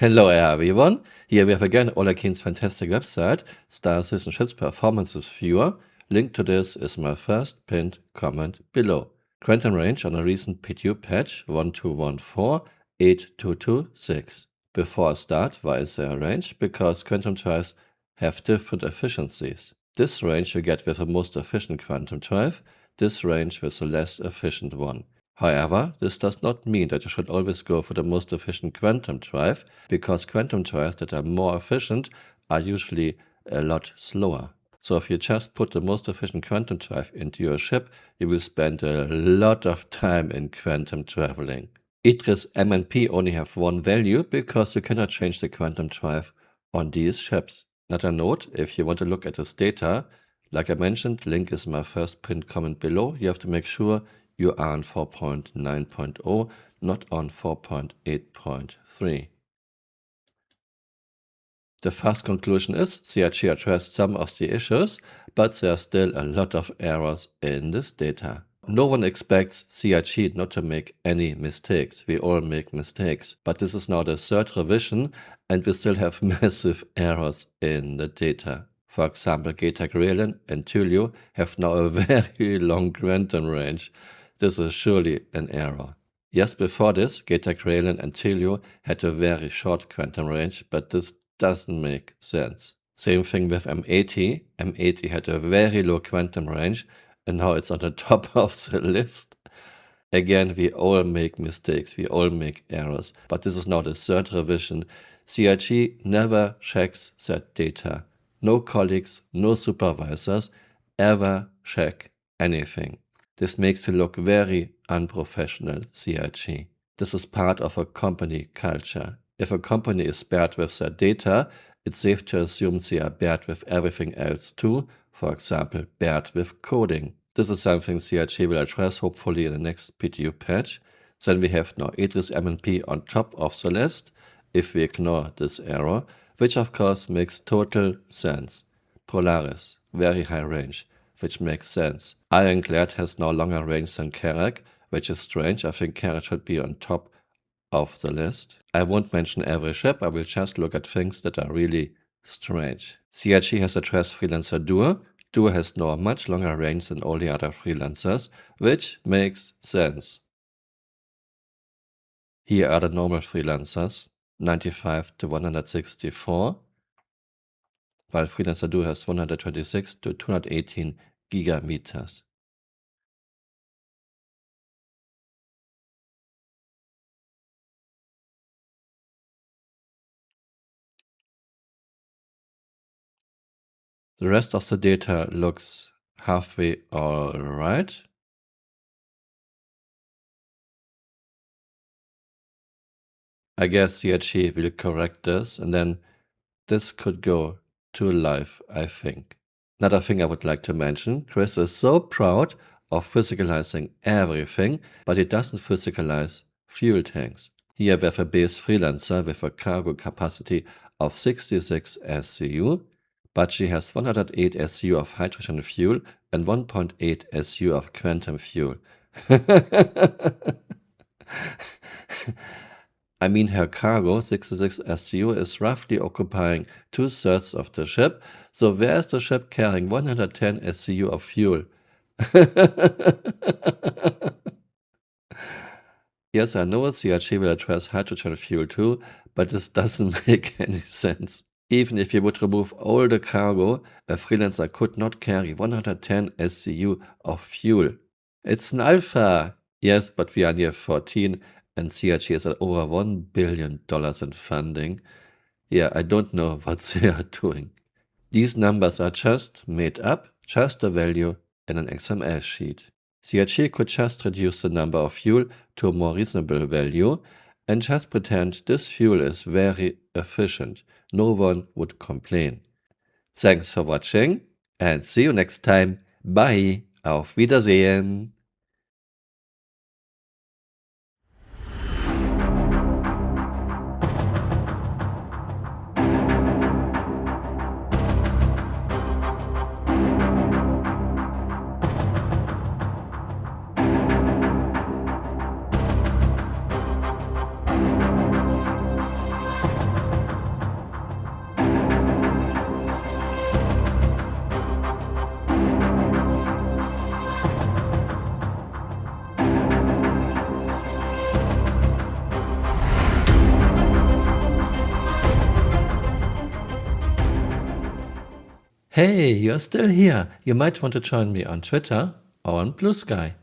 Hello everyone, here we have again Ola Keen's fantastic website, Star Citizen Ships Performances Viewer. Link to this is my first pinned comment below. Quantum range on a recent PTU patch 1214.8226. Before I start, why is there a range? Because quantum drives have different efficiencies. This range you get with the most efficient quantum drive, this range with the less efficient one. However, this does not mean that you should always go for the most efficient quantum drive, because quantum drives that are more efficient are usually a lot slower. So if you just put the most efficient quantum drive into your ship, you will spend a lot of time in quantum traveling. Idris M and P only have one value because you cannot change the quantum drive on these ships. Another note, if you want to look at this data, like I mentioned, link is my first pinned comment below. You have to make sure you are on 4.9.0, not on 4.8.3. The fast conclusion is CRG addressed some of the issues, but there are still a lot of errors in this data. No one expects CRG not to make any mistakes. We all make mistakes, but this is now the third revision and we still have massive errors in the data. For example, Camural and TULio have now a very long quantum range. This is surely an error. Yes, before this, Camural and TULio had a very short quantum range, but this doesn't make sense. Same thing with M80. M80 had a very low quantum range, and now it's on the top of the list. Again, we all make mistakes, we all make errors, but this is now the third revision. CRG never checks that data. No colleagues, no supervisors ever check anything. This makes you look very unprofessional, CRG. This is part of a company culture. If a company is bad with their data, it's safe to assume they are bad with everything else too, for example, bad with coding. This is something CRG will address hopefully in the next PTU patch. Then we have now Idris M&P on top of the list, if we ignore this error, which of course makes total sense. Polaris, very high range, which makes sense. Ironclad has now longer range than Carrack, which is strange. I think Carrack should be on top of the list. I won't mention every ship, I will just look at things that are really strange. CRG has addressed freelancer Duo. Duo has now a much longer range than all the other freelancers, which makes sense. Here are the normal freelancers, 95 to 164, while freelancer Duo has 126 to 218 gigameters. The rest of the data looks halfway alright. I guess CRG will correct this, and then this could go to live, I think. Another thing I would like to mention, Chris is so proud of physicalizing everything, but he doesn't physicalize fuel tanks. Here we have a base freelancer with a cargo capacity of 66 SCU, but she has 108 SCU of hydrogen fuel and 1.8 SCU of quantum fuel. I mean, her cargo, 66 SCU, is roughly occupying 2/3 of the ship, so where is the ship carrying 110 SCU of fuel? Yes, I know CRG will address hydrogen fuel too, but this doesn't make any sense. Even if you would remove all the cargo, a freelancer could not carry 110 SCU of fuel. It's an alpha! Yes, but we are near 14 and CRG is at over $1 billion in funding. Yeah, I don't know what they are doing. These numbers are just made up, just a value in an XML sheet. CRG could just reduce the number of fuel to a more reasonable value and just pretend this fuel is very efficient. No one would complain. Thanks for watching and see you next time. Bye. Auf Wiedersehen. Hey, you're still here. You might want to join me on Twitter or on Blue Sky.